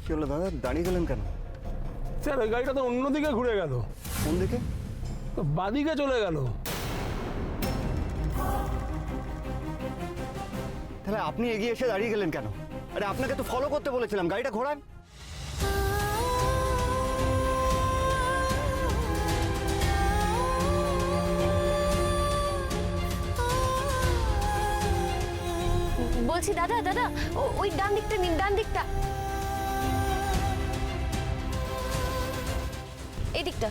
কি হলো দাদা, দাঁড়িয়ে গেলেন কেন? স্যার ওই গাড়িটা তো অন্যদিকে ঘুরে গেল। কোন দিকে? বাদিকে চলে গেল। তাহলে আপনি এগিয়ে এসে দাঁড়িয়ে গেলেন কেন? আরে আপনাকে তো ফলো করতে বলেছিলাম, গাড়িটা ঘোরান। বলছি দাদা দাদা, ওই ডান দিকটা নিন, ডান দিকটা, এই দিকটা।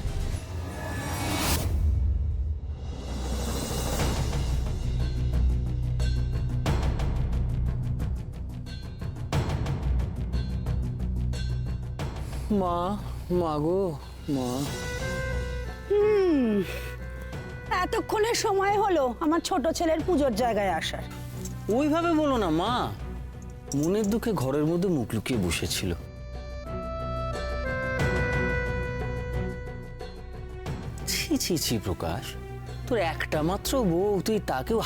মা, মা গো মা। এতক্ষণের সময় হলো আমার ছোট ছেলের পুজোর জায়গায় আসার। ওইভাবে বলো না মা, মনের দুঃখে ঘরের মধ্যে মুখ লুকিয়ে বসেছিল। ছি ছি ছি প্রকাশ, তোর একটা মাত্র বউ, তুই তাকেও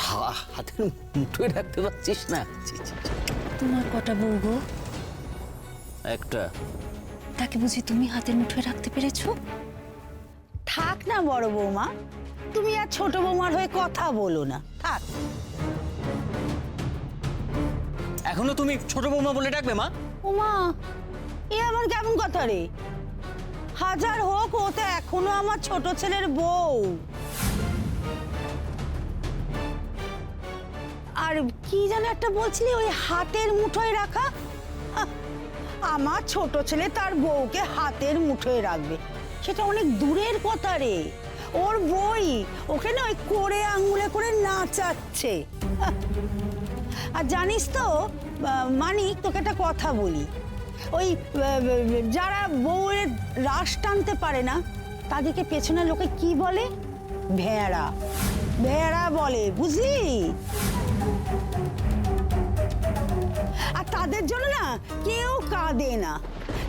হাতের মুঠোয় রাখতে পারছিস না? ছি ছি ছি। তোমার কটা বউ গো? একটা। তাকে বুঝি তুমি হাতের মুঠোয় রাখতে পেরেছো? থাক না বড় বৌমা, তুমি আর ছোট বৌমার হয়ে কথা বলো না, থাক। এখনো তুমি ছোট বৌমা বলে ডাকবে মা? ওমা, এ আমার কেমন কথা রে? হাজার হোক, ও তো এখনো আমার ছোট ছেলের বউ। আর কি যেন একটা বলছিলি, ওই হাতের মুঠোয় রাখা? হাহ, আমার ছোট ছেলে তার বউকে হাতের মুঠোয় রাখবে, সেটা অনেক দূরের কথা রে। ওর বই ওকে না ওই করে আঙুলে করে নাচাচ্ছে। হাহ। আর জানিস তো মানিক, তোকে একটা কথা বলি, ওই যারা বউয়ের রাশ টানতে পারে না তাদেরকে পেছনে লোকে কি বলে? ভেড়া, ভেড়া বলে, বুঝলি? আর তাদের জন্য না কেউ কাঁদে না,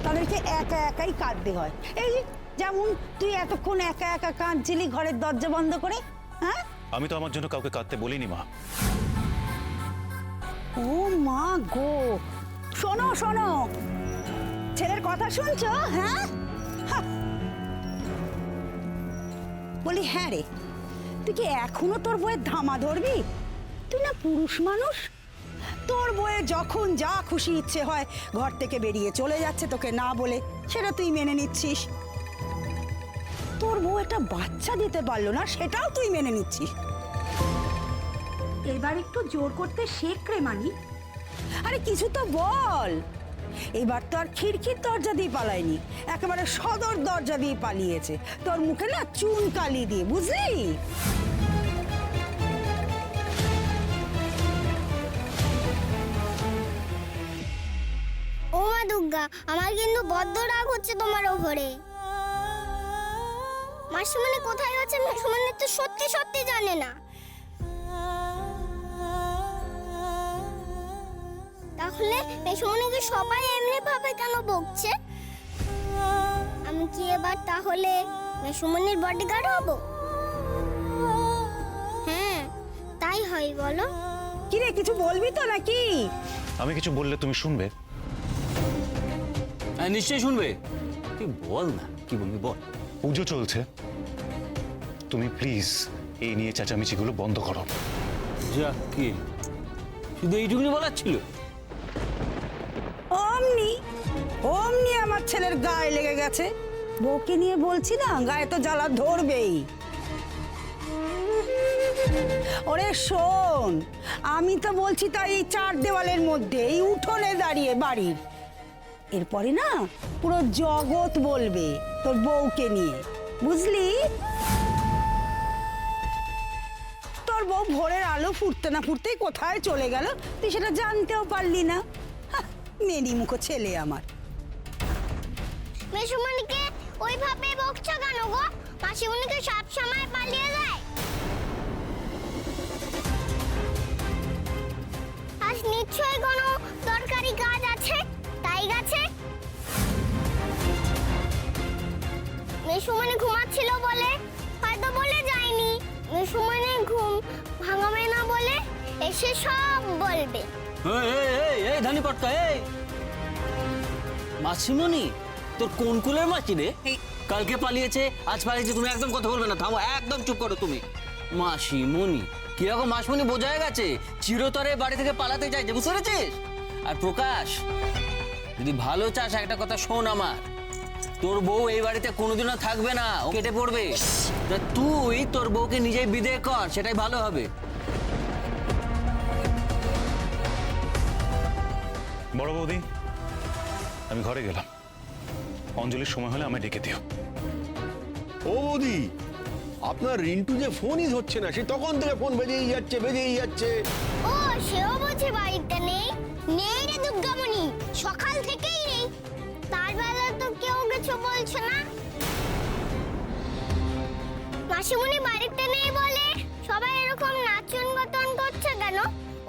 তাদেরকে একা একাই কাঁদতে হয়। এই যেমন তুই এতক্ষণ একা একা কাঁদছিলি ঘরের দরজা বন্ধ করে। হ্যাঁ, আমি তো আমার জন্য কাউকে কাঁদতে বলিনি মা। ও মা গো, শোনো শোনো, ছেলের কথা শুনছো? হ্যাঁ, হা। বলি হ্যাঁ রে, তুই কি এখনো তোর বইয়ের ধামা ধরবি? তুই না পুরুষ মানুষ, তোর বইয়ে যখন যা খুশি ইচ্ছে হয় ঘর থেকে বেরিয়ে চলে যাচ্ছে তোকে না বলে, সেটা তুই মেনে নিচ্ছিস। তোর বউ একটা বাচ্চা দিতে পারলো না, সেটাও তুই মেনে নিচ্ছিস। এবার একটু জোর করতে শেখ রে মানি। আরে কিছু তো বল। এবার তো আর খিড়কির দরজা দিয়ে পালায়নি, একেবারে সদর দরজা দিয়ে পালিয়েছে, তোর মুখে না চুন কালি দিয়ে, বুঝলি? ও মা দুর্গা, আমার কিন্তু বড্ড রাগ হচ্ছে তোমার ওপরে। মাসিমণি কোথায় আছে মেসুমণি তো সত্যি সত্যি জানে না। তাহলে মেসুমণিকে সবাই এমনি ভাবে কেন বকছে? আমি কি এবার তাহলে মেসুমণির বডিগার্ড হব? হ্যাঁ, তাই হয় বলো। কি রে, কিছু বলবি তো নাকি? আমি কিছু বললে তুমি শুনবে? হ্যাঁ নিশ্চয়ই শুনবে, তুই বল না কি বলবি বল। পুজো চলছে, তুমি প্লিজ এই নিয়ে চেঁচামেচিগুলো বন্ধ করো। যা কি শুধু এইটুকুনি বলার ছিল? অমনি অমনি আমার ছেলের গায়ে লেগে গেছে। বউকে নিয়ে বলছি না, গায়ে তো জ্বালা ধরবেই। ওরে শোন, আমি তো বলছি তাই এই চার দেওয়ালের মধ্যে, এই উঠোনে দাঁড়িয়ে বাড়ির, এরপরে না পুরো জগৎ বলবে তোর বউকে নিয়ে, বুঝলি? তোর বউ ভোরের আলো ফুটতে না ফুটতেই কোথায় চলে গেল, তুই সেটা জানতেও পারলি না। মেরি মুখো ছেলে আমার। মেসুমণিকে ওইভাবে বকছো কেন গো? মাসিমণিকে সব সময় পালিয়ে যায়। আজ নিশ্চয়ই কোনো দরকারি কাজ আছে, তাই গেছে। মেসুমণি ঘুমাচ্ছিল বলে হয়তো বলে যায়নি। মেসুমণি ঘুম ভাঙাবে না বলে এসে সব বলবে। এই ধানি পটকা, এই মাসিমণি তোর কোন কুলের মাসি রে? কালকে পালিয়েছে, আজ পালিয়েছে, তুমি একদম কথা বলবে না, থামো, একদম চুপ করো তুমি। মাসিমণি কিরকম মাসিমণি বোঝা হয়ে গেছে, চিরতরে বাড়ি থেকে পালাতে চাইছে, বুঝতে পেরেছিস? আর প্রকাশ, যদি ভালো চাস একটা কথা শোন আমার, তোর বউ এই বাড়িতে কোনোদিনও থাকবে না, ও কেটে পড়বে। তা তুই তোর বউকে নিজেই বিদেয় কর, সেটাই ভালো হবে। বড় বৌদি, আমি ঘরে গেলাম। অঞ্জলির সময় হলে আমায় ডেকে দিও। ও বৌদি, আপনার রিন্টু যে ফোনই ধরছে না, সে তখন থেকে ফোন বেজেই যাচ্ছে। ও সেও বুঝি বাড়িতে নেই? নেই রে দুর্গামণি, সকাল থেকেই নেই। তার বেলা তো কেউ কিছু বলছে না। মাসিমণি বাড়িতে নেই বলে সবাই এরকম নাচন গতন করছে কেন?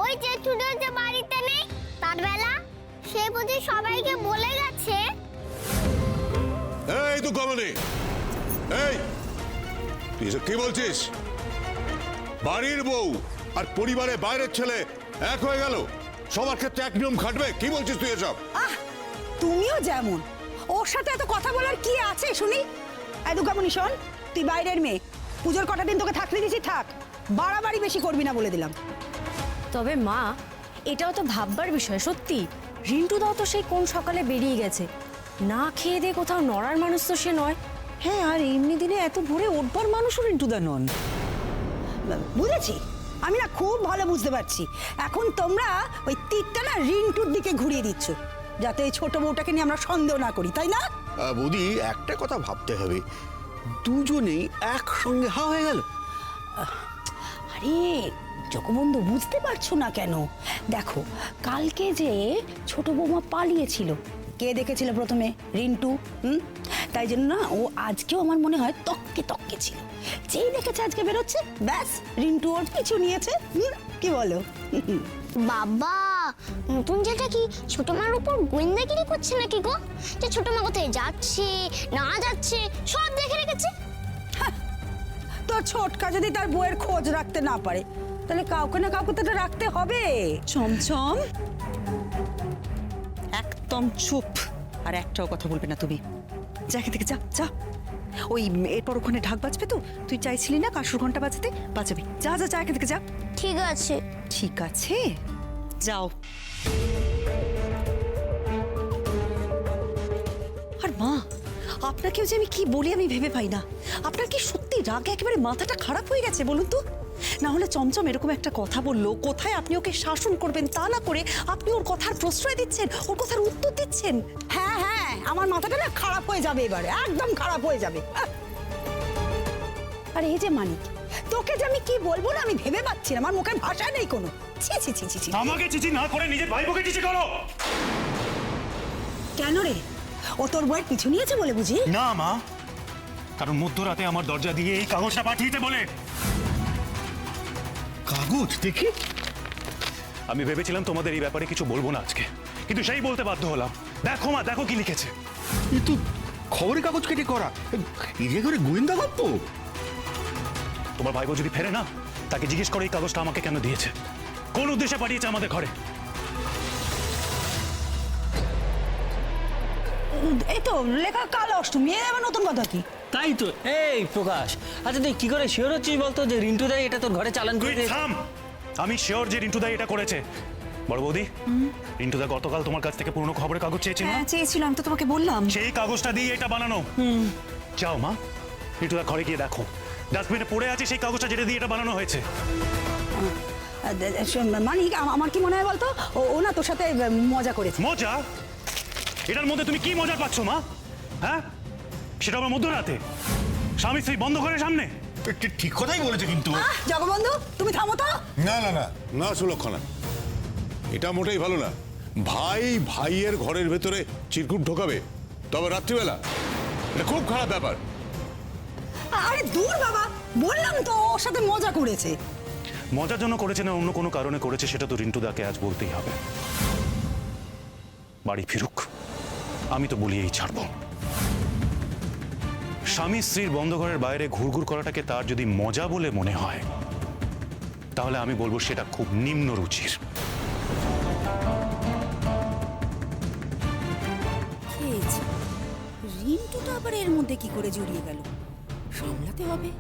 ওই যে ছুটো যে বাড়িতে নেই, তার বেলা সে বুঝি সবাইকে বলে গেছে। এই তো কমনে, এই তুই এসব কি বলছিস? বাড়ির বউ আর পরিবারের বাইরের ছেলে এক হয়ে গেল, সবার ক্ষেত্রে এক নিয়ম খাটবে? কি বলছিস তুই এসব? আহ তুমিও যেমন, ওর সাথে এত কথা বলার কি আছে শুনি? এই দুর্গামণি শোন, তুই বাইরের মেয়ে, পুজোর কটা দিন তোকে থাকতে দিছি, থাক, বাড়াবাড়ি বেশি করবি না বলে দিলাম। তবে মা, এটাও তো ভাববার বিষয়। সত্যি রিন্টু দাও তো সেই কোন সকালে বেরিয়ে গেছে, না খেয়ে দিয়ে কোথাও নড়ার মানুষ তো সে নয়। হ্যাঁ, আর এমনি দিনে এত ভোরে উঠবার মানুষও রিন্টুদা নন। বুঝেছি, আমি না খুব ভালো বুঝতে পারছি। এখন তোমরা ওই তীরটা না রিন্টুর দিকে ঘুরিয়ে দিচ্ছ, যাতে এই ছোট বউটাকে নিয়ে আমরা সন্দেহ না করি, তাই না? বৌদি, একটা কথা ভাবতে হবে, দুজনেই একসঙ্গে হা হয়ে গেল। আরে জগবন্ধু, বুঝতে পারছো না কেন? দেখো, কালকে যে ছোট বৌমা পালিয়েছিল, কে দেখেছিল প্রথমে? রিন্টু। তাই জন্য না ও আজকেও আমার মনে হয় তককে তককে ছিল। যেই দেখেছে আজকে বেরোচ্ছে, ব্যাস রিন্টু ওর পিছু নিয়েছে। কি বলো? বাবা, নতুন যেটা কি ছোট মার উপর গোয়েন্দাগিরি করছে নাকি গো? যে ছোট মা কোথায় যাচ্ছে না যাচ্ছে সব দেখে রেখেছে। তোর ছোটকা যদি তার বউয়ের খোঁজ রাখতে না পারে, তাহলে কাউকে না কাউকে তো এটা রাখতে হবে। চমচম, একদম চুপ, আর একটাও কথা বলবে না তুমি। জায়গা থেকে যা যা। ওই এরপর ওখানে ঢাক বাজবে তো, তুই চাইছিলি না কাসুর ঘন্টা বাজাতে, বাজাবি। যা যা, জায়গা থেকে যা। ঠিক আছে। ঠিক আছে, যাও। আর মা, আপনাকেও যে আমি কি বলি আমি ভেবে পাই না। আপনার কি সত্যি রাগে একেবারে মাথাটা খারাপ হয়ে গেছে বলুন তো? না হলে চমচম এরকম একটা কথা বললো, কোথায় আপনি ওকে শাসন করবেন তা না করে আপনি ওর কথার প্রশ্রয় দিচ্ছেন, ওর কথার উত্তর দিচ্ছেন। হ্যাঁ হ্যাঁ, আমার মাথাটা না খারাপ হয়ে যাবে এবারে, একদম খারাপ হয়ে যাবে। আর এই যে মানিক, তোকে যে আমি কি বলবো না আমি ভেবে পাচ্ছি না, আমার মুখের ভাষা নেই কোনো। ছি ছি ছি ছি ছি। আমাকে চিচি না করে নিজের ভাইপোকে চিচি করো। কেন রে? ও তোর বউয়ের পিছু নিয়েছে বলে বুঝি? না মা, কারণ মধ্যরাতে আমার দরজা দিয়ে এই কাগজটা পাঠিয়েতে বলে। কাগজ দেখি। আমি ভেবেছিলাম তোমাদের এই ব্যাপারে কিছু বলবো না আজকে, কিন্তু সেই বলতে বাধ্য হলাম। দেখো মা, দেখো কি লিখেছে। এ তো খবরের কাগজ কেটে করা, ইয়ে করে গোয়েন্দা গল্প। তোমার ভাইপো যদি ফেরে না, তাকে জিজ্ঞেস করো এই কাগজটা আমাকে কেন দিয়েছে, কোন উদ্দেশ্যে পাঠিয়েছে আমাদের ঘরে। এই তো লেখা কাল অষ্টমী, এবার নতুন কথা কি? তাই তো। এই প্রকাশ, আচ্ছা তুই কি করে শিওর হচ্ছিস বলতো যে রিন্টু দাই এটা তোর ঘরে চালান করে দিয়েছে? থাম, আমি শিওর যে রিন্টু দাই এটা করেছে। বড় বৌদি, রিন্টু দা গতকাল তোমার কাছ থেকে পুরনো খবরের কাগজ চেয়েছিল। হ্যাঁ চেয়েছিলাম, তো তোমাকে বললাম। সেই কাগজটা দিয়ে এটা বানানো। যাও মা, রিন্টু দা ঘরে গিয়ে দেখো, ডাস্টবিনে পড়ে আছে সেই কাগজটা যেটা দিয়ে এটা বানানো হয়েছে। মানিক, আমার কি মনে হয় বলতো, ও না তোর সাথে মজা করেছে। মজা? এটার মধ্যে তুমি কি মজা পাচ্ছ মা? হ্যাঁ, সেটা আমার মধ্যরাতে স্বামী স্ত্রী বন্ধ করে সামনে। ঠিক কথাই বলেছে কিন্তু। জগবন্ধু, তুমি থামো তো। না না না না, সুলক্ষণা, এটা মোটেই ভালো না। ভাই ভাইয়ের ঘরের ভেতরে চিরকুট ঢোকাবে, তবে রাত্রিবেলা, এটা খুব খারাপ ব্যাপার। আরে দূর বাবা, বললাম তো ওর সাথে মজা করেছে। মজার জন্য করেছে না অন্য কোনো কারণে করেছে, সেটা তো রিন্টু দাকে আজ বলতেই হবে। বাড়ি ফিরুক, আমি তো বলিয়েই ছাড়বো। স্বামী স্ত্রীর বন্ধ ঘরের বাইরে ঘুরঘুর করাটাকে তার যদি মজা বলে মনে হয়, তাহলে আমি বলবো সেটা খুব নিম্ন রুচির। রিন্টুটা আবার এর মধ্যে কি করে জড়িয়ে গেল? সামলাতে হবে।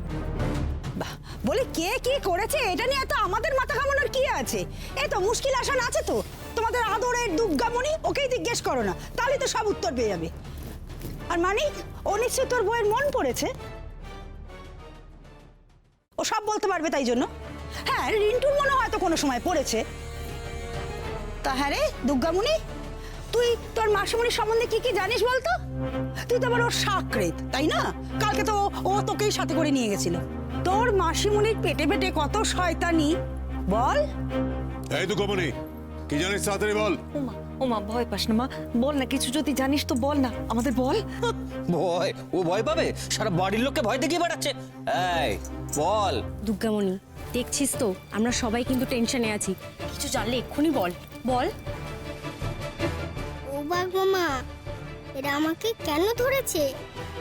বাহ, বলে কে কি করেছে এটা নিয়ে তো আমাদের মাথা ঘামানোর কি আছে? এই তো মুশকিল আসান আছে তো, তোমাদের আদরের দুর্গামণি, ওকেই জিজ্ঞেস করো না, তাহলে তো সব উত্তর পেয়ে যাবে। আর মানিক, ও নিশ্চয় তোর বইয়ের মন পড়েছে, ও সব বলতে পারবে তাই জন্য। হ্যাঁ, রিন্টুর মনে হয়তো কোনো সময় পড়েছে। তা হ্যাঁ রে দুর্গামণি, তুই তোর মাসিমণির সম্বন্ধে কি কি জানিস বলতো? তুই তো আবার ওর সাকরেত, তাই না? কালকে তো ও তোকেই সাথে করে নিয়ে গেছিল। তোর মাসিমণির পেটে পেটে কত শয়তানি বল। এই তো কমনি, কি জানিস তাড়াতাড়ি বল। ওমা ভয় পাস না মা, বল না, কিছু যদি জানিস তো বল না, আমাদের বল। ভয়? ও ভয় পাবে? সারা বাড়ির লোককে ভয় দেখিয়ে বেড়াচ্ছে। এই বল। দুর্গামণি, দেখছিস তো আমরা সবাই কিন্তু টেনশনে আছি, কিছু জানলে এক্ষুনি বল বল। ও বাঘ মামা, এরা আমাকে কেন ধরেছে?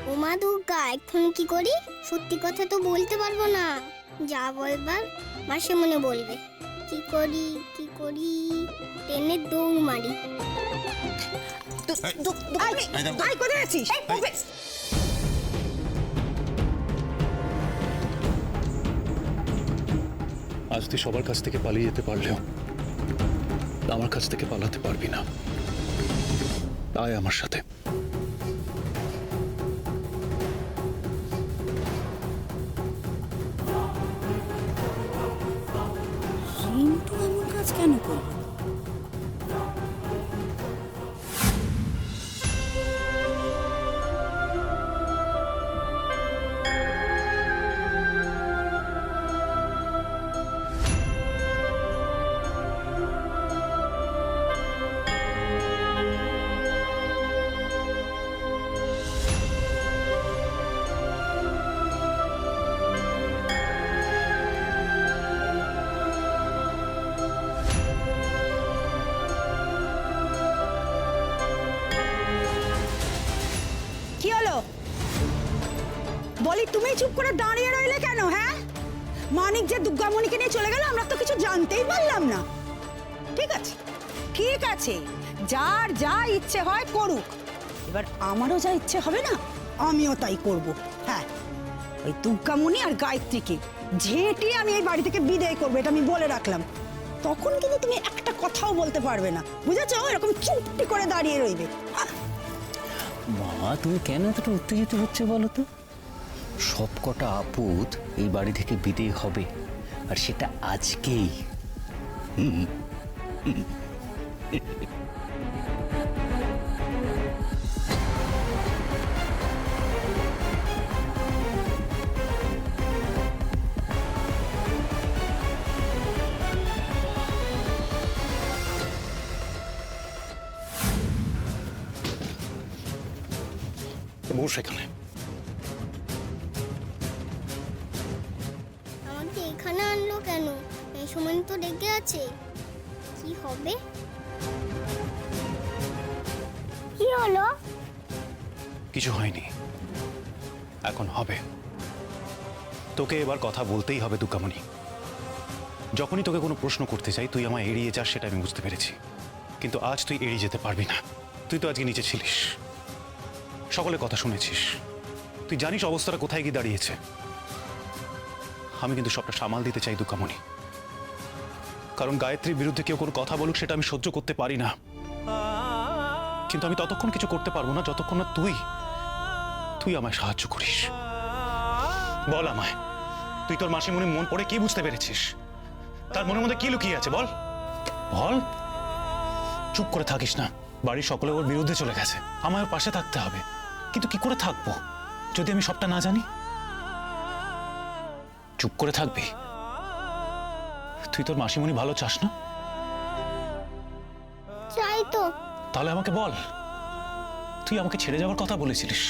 ও মা দুর্গা, এখন কি করি? সত্যি কথা তো বলতে পারবো না, যা বলবার মাসে মনে বলবে। কি করি কি করি, টেনে দৌড় মারি। আই কোথায় আছিস? আজ তুই সবার কাছ থেকে পালিয়ে যেতে পারলেও আমার কাছ থেকে পালাতে পারবি না। আয় আমার সাথে। রিন্টু এমন কাজ কেন করলো? কি হলো বলি, তুমি চুপ করে দাঁড়িয়ে রইলে কেন? হ্যাঁ, মানিক যে দুর্গামণিকে নিয়ে চলে গেল, আমরা তো কিছু জানতেই পারলাম না। ঠিক আছে ঠিক আছে, যার যা ইচ্ছে হয় করুক, এবার আমারও যা ইচ্ছে হবে না আমিও তাই করব। হ্যাঁ, ওই দুর্গামণি আর গায়ত্রীকে ঝেঁটিয়ে আমি এই বাড়ি থেকে বিদায় করবো, এটা আমি বলে রাখলাম। তখন কিন্তু তুমি একটা কথাও বলতে পারবে না, বুঝেছো? এরকম চুপটি করে দাঁড়িয়ে রইবে। মা, তুমি কেন এতটা উত্তেজিত হচ্ছে বলো তো? সব কটা আপদ এই বাড়ি থেকে বিদায় হবে, আর সেটা আজকেই। বস এখানে। আমাকে এখানে আনলো কেন? এই সময় তো রেগে আছে। কি হবে? কি হলো? কিছু হয়নি, এখন হবে। তোকে এবার কথা বলতেই হবে দুর্গামণি। যখনই তোকে কোনো প্রশ্ন করতে চাই তুই আমায় এড়িয়ে যাস, সেটা আমি বুঝতে পেরেছি, কিন্তু আজ তুই এড়িয়ে যেতে পারবি না। তুই তো আজকে নিচে ছিলিস, সকলের কথা শুনেছিস, তুই জানিস অবস্থাটা কোথায় গিয়ে দাঁড়িয়েছে। আমি কিন্তু সবটা সামাল দিতে চাই দুর্গামণি, কারণ গায়ত্রীর বিরুদ্ধে কেউ কোনো কথা বলুক সেটা আমি সহ্য করতে পারি না। কিন্তু আমি ততক্ষণ কিছু করতে পারবো না যতক্ষণ না তুই আমায় সাহায্য করিস। বল আমায়, তুই তোর মাসিমণির মন পড়ে কি বুঝতে পেরেছিস? তার মনের মধ্যে কি লুকিয়ে আছে বল বল। চুপ করে থাকিস না, বাড়ির সকলে ওর বিরুদ্ধে চলে গেছে, আমায় ওর পাশে থাকতে হবে। কিন্তু কি করে থাকবো যদি আমি সবটা না জানি? চুপ করে থাকবি? তুই তোর মাসিমণি ভালো চাস না? চাই তো। তাহলে আমাকে বল, তুই আমাকে ছেড়ে যাওয়ার কথা বলেছিলিস।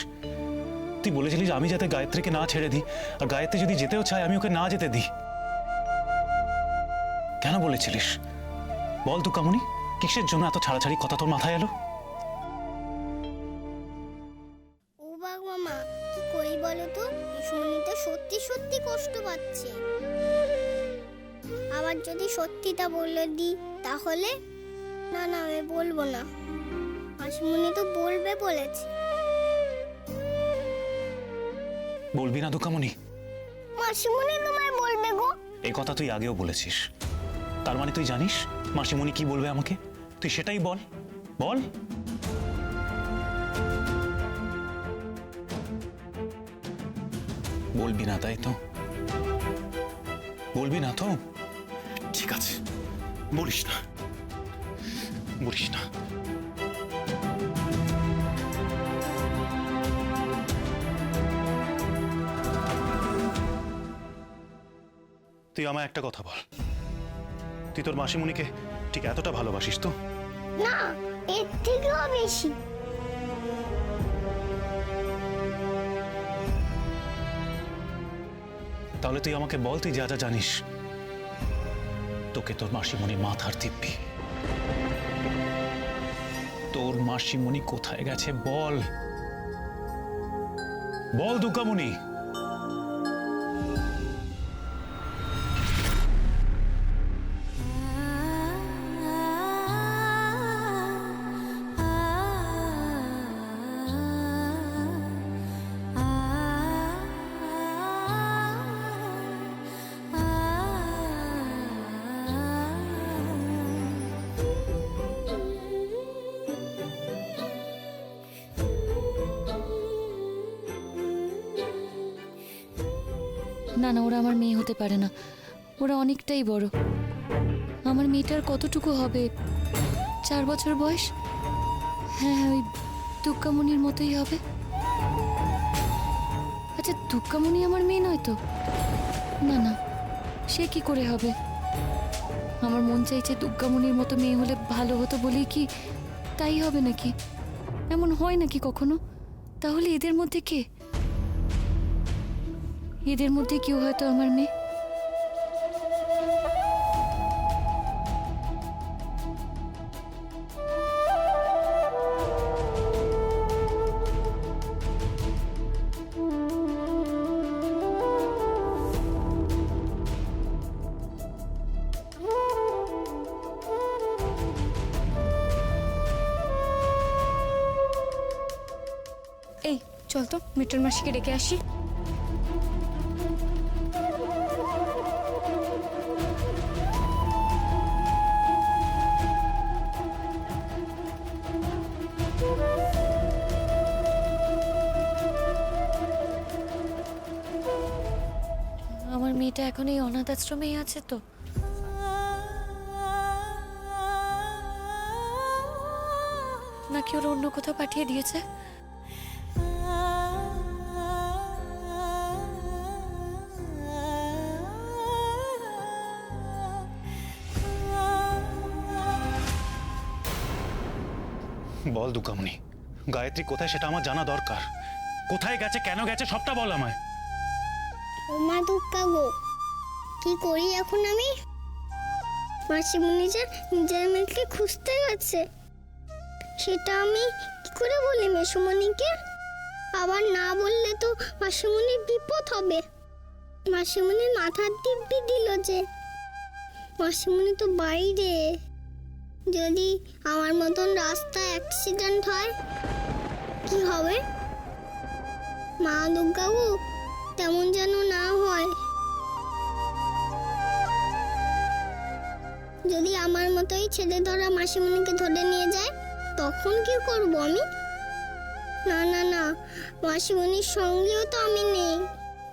তুই বলেছিলিস আমি যাতে গায়ত্রীকে না ছেড়ে দিই, আর গায়ত্রী যদি যেতেও চায় আমি ওকে না যেতে দিই। কেন বলেছিলিস বল দুর্গামণি? কিসের জন্য এত ছাড়াছাড়ি কথা তোর মাথায় এলো? ও বাঘ মামা, কি করি বলো তো? এই সময়টা সত্যি সত্যি কষ্ট পাচ্ছে। আবার যদি সত্যিটা বলে দিই তাহলে? না না, আমি বলবো না, মাসিমণি তো বলবে বলেছে। বলবি না দুকামণি? মাসিমণি তোমায় বলবে গো। এই কথা তুই আগেও বলেছিস, তার মানে তুই জানিস মাসিমণি কি বলবে আমাকে? তুই সেটাই বল, বল। বলবি না তাই তো? বলবি না তো? ঠিক আছে, বলিস না, বলিস না। তুই আমায় একটা কথা বল, তুই তোর মাসিমণিকে ঠিক এতটা ভালোবাসিস তো? না, এর থেকেও বেশি। তাহলে তুই আমাকে বল, তুই যা যা জানিস। তোকে তোর মাসিমণি মাথার দিব্যি। তোর মাসিমণি কোথায় গেছে বল, বল দুকামণি। না না, ওরা আমার মেয়ে হতে পারে না, ওরা অনেকটাই বড়। আমার মেয়েটার কতটুকু হবে, 4 বছর বয়স। হ্যাঁ হ্যাঁ, ওই দুর্গামণির মতোই হবে। আচ্ছা, দুর্গামণি আমার মেয়ে নয় তো? না না, সে কি করে হবে? আমার মন চাইছে দুর্গামণির মতো মেয়ে হলে ভালো হতো বলেই কি তাই হবে নাকি? এমন হয় নাকি কখনো? তাহলে এদের মধ্যে কে? এদের মধ্যে কেউ হয়তো আমার মেয়ে। এই চল তো মিটন মাসিকে ডেকে আসি। আমার মেয়েটা এখন এই অনাথ আশ্রমেই আছে তো? নাকি ওরা অন্য কোথাও পাঠিয়ে দিয়েছে? বল দুকামণি, গায়ত্রী কোথায় সেটা আমার জানা দরকার। কোথায় গেছে, কেন গেছে, সবটা বল আমায়। ওমা দুর্গা গো, কি করি এখন আমি? মাসিমণি যে নিজের মেয়েকে খুঁজতে গেছে, সেটা আমি কি করে বলি মেসুমণিকে? আবার না বললে তো মাসিমণির বিপদ হবে। মাসিমণির মাথার দিব্যি দিল যে। মাসিমণি তো বাইরে, যদি আমার মতন রাস্তায় অ্যাক্সিডেন্ট হয় কি হবে? মা দুর্গা গো, তেমন যেন না হয়। যদি আমার মতোই ছেলে ধরা মাসিমণিকে ধরে নিয়ে যায়, তখন কি করব আমি? না না না, মাসিমণির সঙ্গেও তো আমি নেই,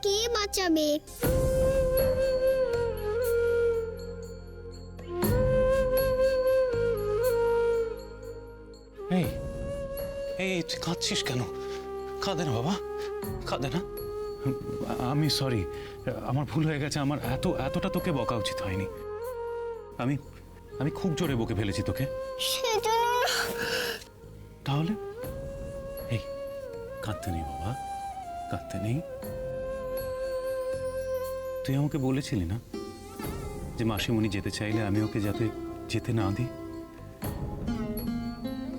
কে বাঁচাবে? এই এই তুই কাঁদছিস কেন? কাঁদে না বাবা, কাঁদে না। আমি সরি, আমার ভুল হয়ে গেছে। আমার এতটা তোকে বকা উচিত হয়নি। আমি খুব জোরে বকে ফেলেছি তোকে। সেজন্য না। তাহলে এই কাঁদতে নেই বাবা, কাঁদতে নেই। তুই আমাকে বলেছিলি না যে মাসিমণি যেতে চাইলে আমি ওকে যাতে যেতে না দিই।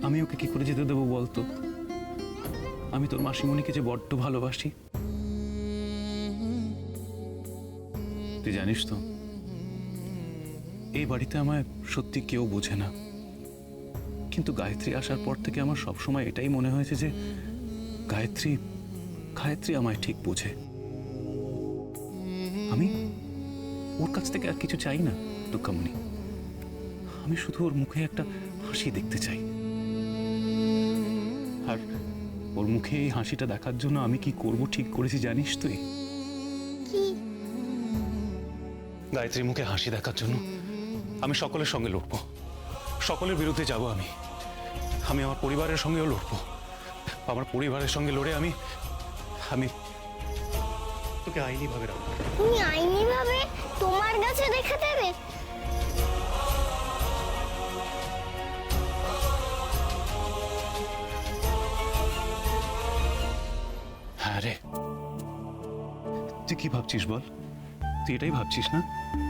আমি ওকে কি করে যেতে দেবো বলতো? আমি তোর মাসিমণিকে যে বড্ড ভালোবাসি। তুই জানিস তো, এই বাড়িতে আমায় সত্যি কেউ বোঝে না, কিন্তু গায়ত্রী আসার পর থেকে আমার সবসময় এটাই মনে হয়েছে যে গায়ত্রী আমায় ঠিক বোঝে। ওর কাছ থেকে আর কিছু চাই না দুর্গামণি। আমি শুধু ওর মুখে একটা হাসি দেখতে চাই। আর ওর মুখে এই হাসিটা দেখার জন্য আমি কি করব ঠিক করেছি জানিস তুই? কি? গায়ত্রীর মুখে হাসি দেখার জন্য আমি সকলের সঙ্গে লড়বো, সকলের বিরুদ্ধে যাব। আমি আমার পরিবারের সঙ্গেও লড়বো। আমার পরিবারের সঙ্গে লড়ে আমি আমি তোকে আইনি ভাবে রাখবো। তুমি আইনি ভাবে তোমার কাছে রেখে দেবে? হ্যাঁ রে, তুই কি ভাবছিস বল? তুই এটাই ভাবছিস না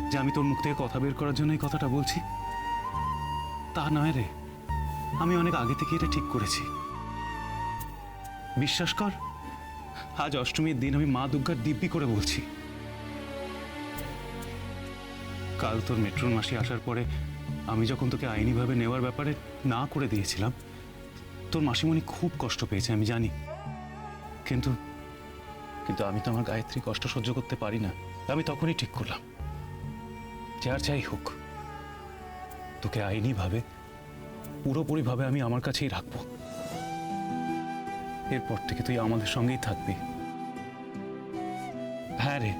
যে আমি তোর মুখ থেকে কথা বের করার জন্য এই কথাটা বলছি? তা নয় রে, আমি অনেক আগে থেকে এটা ঠিক করেছি। বিশ্বাস কর, আজ অষ্টমীর দিন আমি মা দুর্গার দিব্যি করে বলছি, কাল তোর মেট্রোর মাসি আসার পরে আমি যখন তোকে আইনিভাবে নেওয়ার ব্যাপারে না করে দিয়েছিলাম, তোর মাসিমণি খুব কষ্ট পেয়েছে আমি জানি। কিন্তু কিন্তু আমি তো আমার গায়ত্রী কষ্ট সহ্য করতে পারি না। আমি তখনই ঠিক করলাম যার যাই হোক তোকে আইনিভাবে পুরোপুরিভাবে আমি আমার কাছেই রাখবো। এরপর থেকে তুই আমাদের সঙ্গেই থাকবি। হ্যাঁ রে,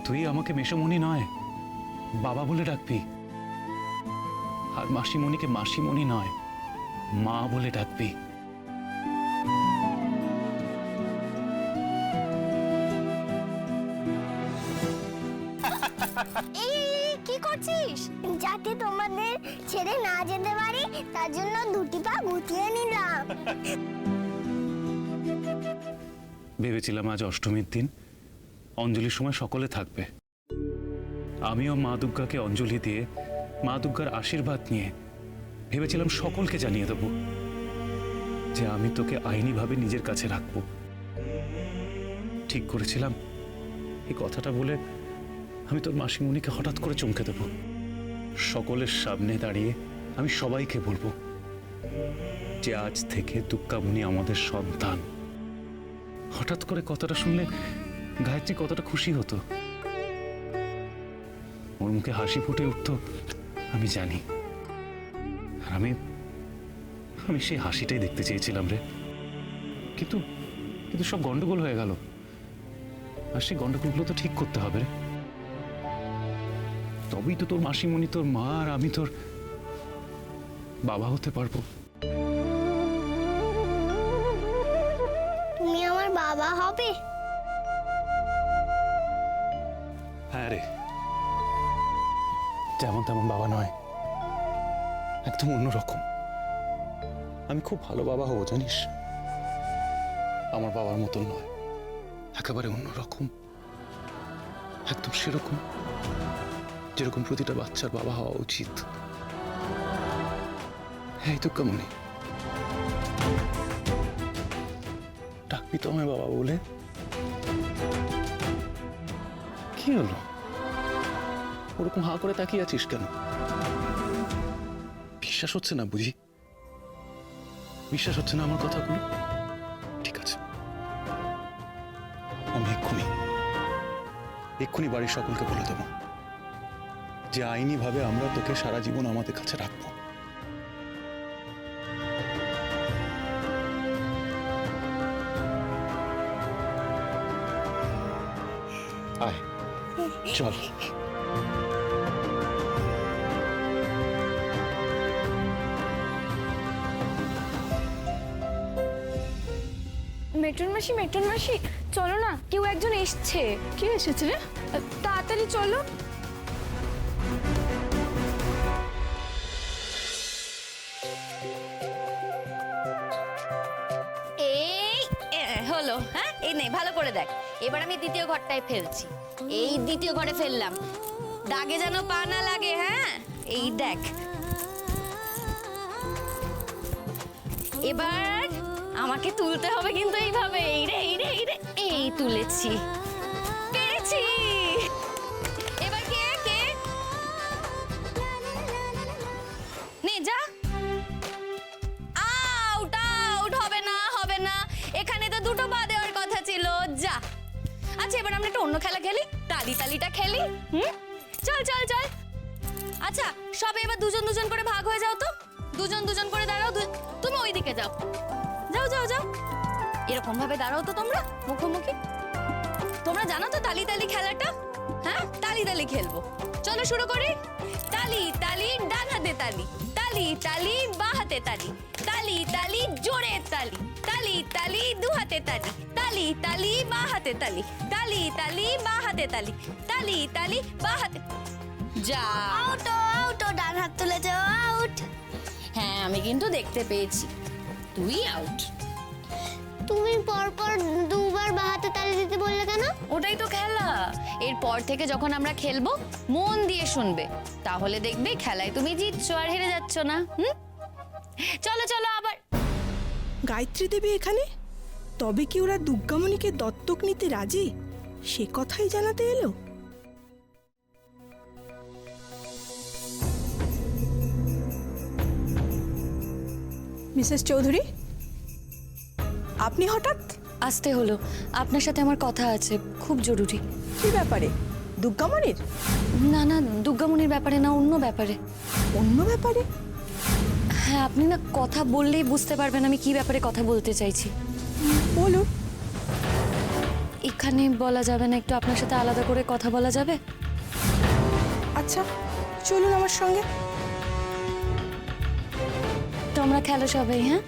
তুই আমাকে মেশোমণি নয় বাবা বলে ডাকবি, আর মাসিমণিকে মাসিমণি নয় মা বলে ডাকবি। কি করছিস? যাতে তোমাদের ছেড়ে না যেতে পারি তার জন্য দুটি পা গুটিয়ে নিলাম। ভেবেছিলাম আজ অষ্টমীর দিন অঞ্জলির সময় সকলে থাকবে। আমিও মা দুর্গাকে অঞ্জলি দিয়ে মা দুর্গার আশীর্বাদ নিয়ে ভেবেছিলাম সকলকে জানিয়ে দেব যে আমি তোকে আইনিভাবে নিজের কাছে রাখবো। ঠিক করেছিলাম এই কথাটা বলে আমি তোর মাসিমণিকে হঠাৎ করে চমকে দেব। সকলের সামনে দাঁড়িয়ে আমি সবাইকে বলবো যে আজ থেকে দুর্গামণি আমাদের সন্তান। হঠাৎ করে কথাটা শুনলে গায়ত্রী কতটা খুশি হতো, ওর মুখে হাসি ফুটে উঠতো আমি জানি। আর আমি সেই হাসিটাই দেখতে চেয়েছিলাম রে। কিন্তু কিন্তু সব গন্ডগোল হয়ে গেল, আর সেই গন্ডগোলগুলো তো ঠিক করতে হবে রে। তবেই তো তোর মাসিমণি তোর মা আর আমি তোর বাবা হতে পারবো। তুমি আমার বাবা হবে? হ্যাঁ রে, যেমন তেমন বাবা নয়, একদম অন্যরকম। আমি খুব ভালো বাবা হবো জানিস, আমার বাবার মতন নয়, একেবারে অন্যরকম, একদম সেরকম যেরকম প্রতিটা বাচ্চার বাবা হওয়া উচিত। হ্যাঁ তো কেমনই ডাকবি তো আমায় বাবা বলে? কি হলো, ওরকম হাঁ করে তাকিয়ে আছিস কেন? বিশ্বাস হচ্ছে না বুঝি? বিশ্বাস হচ্ছে না আমার কথাগুলো? ঠিক আছে, আমি এক্ষুনি বাড়ির সকলকে বলে দেবো যে আইনি ভাবে আমরা তোকে সারা জীবন আমাদের কাছে রাখবো। আয় চল। মেট্রন মাসি চলো না, কেউ একজন এসছে। কে এসেছে রে? তাড়াতাড়ি চলো। হলো, হ্যাঁ এই নে ভালো করে দেখ। এবার আমি দ্বিতীয় ঘরটায় ফেলছি। এই দ্বিতীয় ঘরে ফেললাম, দাগে যেন পা না লাগে। হ্যাঁ এই দেখ, এবার আমাকে তুলতে হবে কিন্তু এইভাবে। এই তুলেছি, পেরেছি। এবার কে নে যা। আউট হবে না, এখানে তো দুটো পা দেওয়ার কথা ছিল। যা। আচ্ছা এবার আমরা একটা অন্য খেলা খেলি, তালিটা খেলি। চল চল চল। আচ্ছা সব এবার দুজন দুজন করে ভাগ হয়ে যাও তো, দুজন দুজন করে দাঁড়াও। তুমি ওইদিকে যাও, যাও যাও যাও। এরকম ভাবে দাঁড়াও তো তোমরা মুখোমুখি। তোমরা জানো তো তালি তালি খেলাটা? হ্যাঁ, তালি তালি খেলবো। চলো শুরু করি। তালি তালি ডান হাতে তালি, তালি তালি বাঁ হাতে তালি, তালি তালি জোরে তালি, তালি তালি দু হাতে তালি, তালি তালি বাঁ হাতে তালি, তালি তালি বাঁ হাতে তালি, তালি তালি বাঁ হাতে। যা আউট আউট, ডান হাত তুলেছে, আউট। হ্যাঁ আমি কিন্তু দেখতে পেয়েছি, তুই আউট। তুমি পরপর দুবার বাহাতে তালি দিতে বললে কেন? ওটাই তো খেলা। এরপর থেকে যখন আমরা খেলবো মন দিয়ে শুনবে, তাহলে দেখবে খেলায় তুমি জিতছো আর হেরে যাচ্ছ না। চলো চলো আবার। গায়ত্রী দেবী এখানে? তবে কি ওরা দুর্গামণিকে দত্তক নিতে রাজি? সে কথাই জানাতে এলো। মিসেস চৌধুরী, আপনি হঠাৎ? আসতে হলো, আপনার সাথে আমার কথা আছে, খুব জরুরি। কি ব্যাপারে? দুর্গামণির? না না, দুর্গামণির ব্যাপারে না, অন্য ব্যাপারে। অন্য ব্যাপারে? হ্যাঁ, আপনি না কথা বললেই বুঝতে পারবেন আমি কি ব্যাপারে কথা বলতে চাইছি। বলুন। এখানে বলা যাবে না, একটু আপনার সাথে আলাদা করে কথা বলা যাবে? আচ্ছা চলুন আমার সঙ্গে। তোমরা খেলো সবাই। হ্যাঁ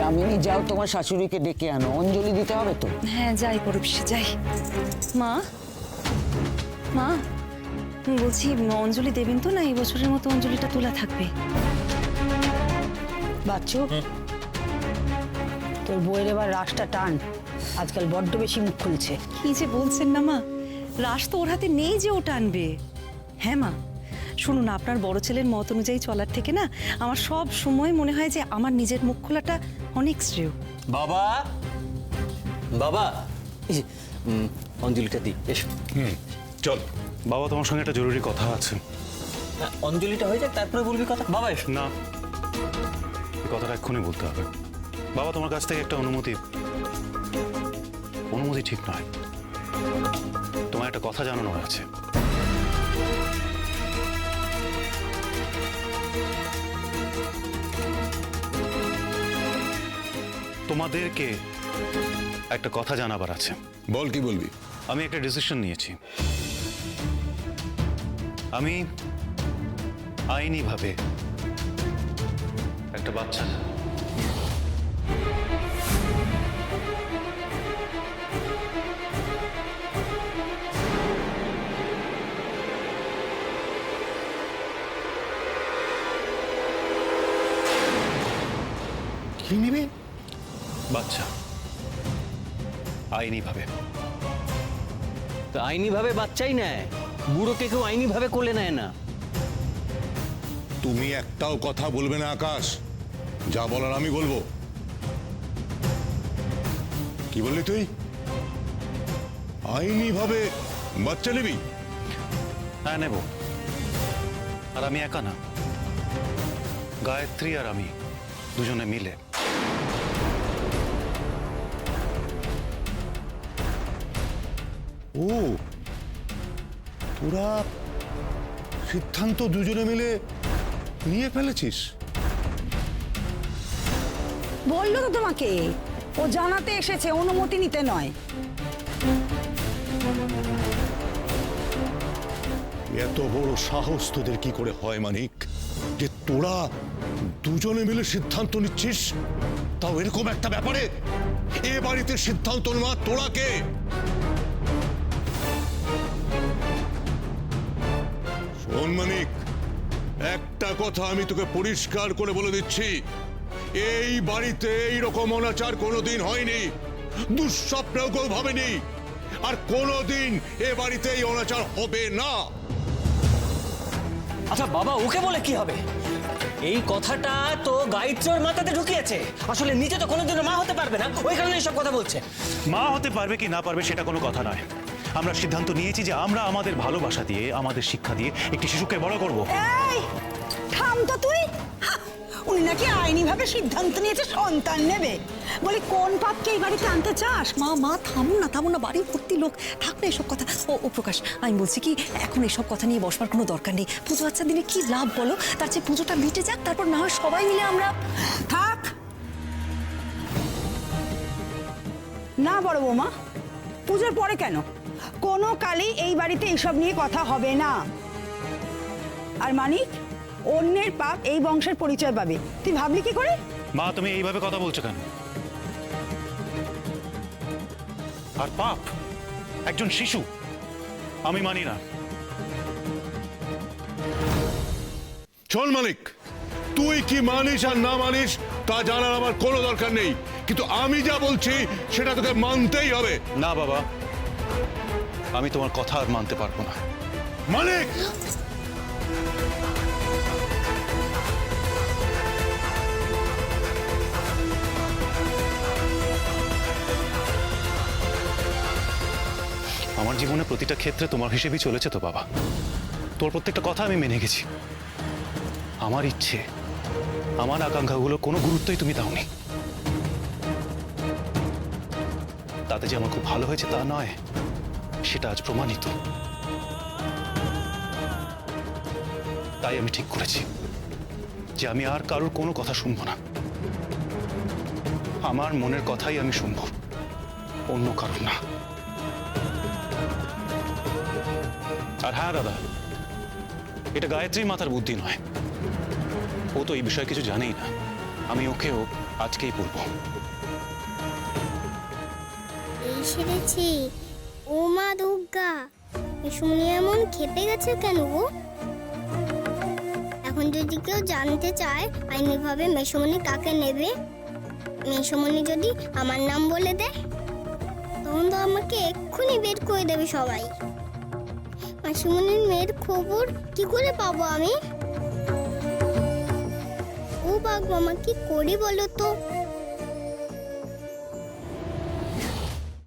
দামিনী, যাও তোমার শাশুড়িকে ডেকে আনো, অঞ্জলি দিতে হবে তো। হ্যাঁ যাই পরবশে যাই। মা, মা বলছি অঞ্জলি দেবেন তো না? এই বছরের মতো অঞ্জলিটা তোলা থাকবে। বাচ্চু, তোর বইয়ের এবার রাসটা টান, আজকাল বড্ড বেশি মুখ খুলছে। কি যে বলছেন না মা, রাস তো ওর হাতে নেই যে ও টানবে। হ্যাঁ মা শুনুন, আপনার বড় ছেলের মত অনুযায়ী চলার থেকে না আমার সব সময় মনে হয় যে আমার নিজের মুখ খোলাটা অনেক শ্রেয়। বাবা, বাবা, এই যে, অঞ্জলিটা দি, এসো। চল। বাবা, তোমার সঙ্গে একটা জরুরি কথা আছে। হ্যাঁ, অঞ্জলিটা হয়ে যাক, তারপরে বলবি কথা। বাবা এসো। না, এই কথাটা এক্ষুনি বলতে হবে। বাবা, তোমার কাছ থেকে একটা অনুমতি ঠিক নয়। তোমার একটা কথা জানানোর আছে। তোমাদেরকে একটা কথা জানাবার আছে। বল, কি বলবি? আমি একটা ডিসিশন নিয়েছি। আমি আইনিভাবে একটা বাচ্চা কি নিবি? বাচ্চা আইনিভাবে। তো আইনিভাবে বাচ্চাই নেয়, বুড়োকে কেউ আইনিভাবে কোলে নেয় না। তুমি একটাও কথা বলবে না আকাশ, যা বলার আমি বলবো। কি বললি তুই? আইনি ভাবে বাচ্চা নিবি? হ্যাঁ নেব। আর আমি একা না, গায়ত্রী আর আমি দুজনে মিলে। ও, তোরা সিদ্ধান্ত দুজনে মিলে নিয়ে ফেলেছিস? বললো তো তোমাকে, ও জানাতে এসেছে, অনুমতি নিতে নয়। এত বড় সাহস তোদের কি করে হয় মানিক, যে তোরা দুজনে মিলে সিদ্ধান্ত নিচ্ছিস, তাও এরকম একটা ব্যাপারে? এ বাড়িতে সিদ্ধান্ত নেওয়া তোরা কে? শোন মানিক, একটা কথা আমি তোকে পরিষ্কার করে বলে দিচ্ছি, এই বাড়িতে এইরকম অনাচার কোনোদিন হয়নি, দুঃস্বপ্নেও কেউ ভাবেনি, আর কোনোদিন এ বাড়িতে এই অনাচার হবে না। আচ্ছা বাবা, ওকে বলে কি হবে? এই কথাটা তো গায়ত্রীর মাথাতে ঢুকিয়েছে। আসলে নিজে তো কোনোদিনও মা হতে পারবে না, ওই কারণে এইসব কথা বলছে। মা হতে পারবে কি না পারবে সেটা কোনো কথা নয়। আমরা সিদ্ধান্ত নিয়েছি যে আমরা আমাদের ভালোবাসা দিয়ে, আমাদের শিক্ষা দিয়ে একটি শিশুকে বড় করব। এই থাম তো তুই। হা, উনি নাকি আইনিভাবে সিদ্ধান্ত নিয়েছে সন্তান নেবে। বলি কোন পাপকে এই বাড়িতে আনতে চাস? মা মা থামো না, বাড়ি ভর্তি লোক, থাক না এসব কথা। ও প্রকাশ, আমি বলছি কি এখন এসব কথা নিয়ে বসবার কোনো দরকার নেই। পুজো আচ্ছা দিনে কি লাভ বলো? তার চেয়ে পুজোটা মিটে যাক, তারপর না হয় সবাই মিলে আমরা। থাক না বড় বৌমা, পুজোর পরে কেন? কোনো কালেই এই বাড়িতে এইসব নিয়ে কথা হবে না। আর মানিক, অন্যের পাপ এই বংশের পরিচয় পাবে, তুই ভাবলি কি করে? মা তুমি এইভাবে কথা বলছো কেন? আর পাপ একজন শিশু, আমি মানি না। শোন মানিক, তুই কি মানিস আর না মানিস তা জানার আমার কোনো দরকার নেই, কিন্তু আমি যা বলছি সেটা তোকে মানতেই হবে। না বাবা, আমি তোমার কথা আর মানতে পারবো না। মানিক, আমার জীবনে প্রতিটা ক্ষেত্রে তোমার হিসেবেই চলেছে তো বাবা। তোর প্রত্যেকটা কথা আমি মেনে গেছি। আমার ইচ্ছে, আমার আকাঙ্ক্ষাগুলোর কোনো গুরুত্বই তুমি দাওনি। তাতে যে আমার খুব ভালো হয়েছে তা নয়, সেটা আজ প্রমাণিত। তাই আমি ঠিক করেছি যে আমি আর কারোর কোনো কথা শুনবো না। আমার মনের কথাই আমি শুনবো, অন্য কারোর না। আর হ্যাঁ দাদা, এটা গায়ত্রীর মাথার বুদ্ধি নয়। ও তো এই বিষয়ে কিছু জানেই না। আমি ওকেও আজকেই বলবো। এই সেরেছি। ও মা দুর্গা, শুনে এমন খেপে গেছে কেন গো? এখন যদি কেউ জানতে চায় আইনিভাবে মেসমণি কাকে নেবে, মেসমণি যদি আমার নাম বলে দেয়, তখন তো আমাকে এক্ষুনি বের করে দেবে সবাই। মাসিমণির মেয়ের খবর কি করে পাবো আমি? ও বাঘ মামা, কি করি বলো তো?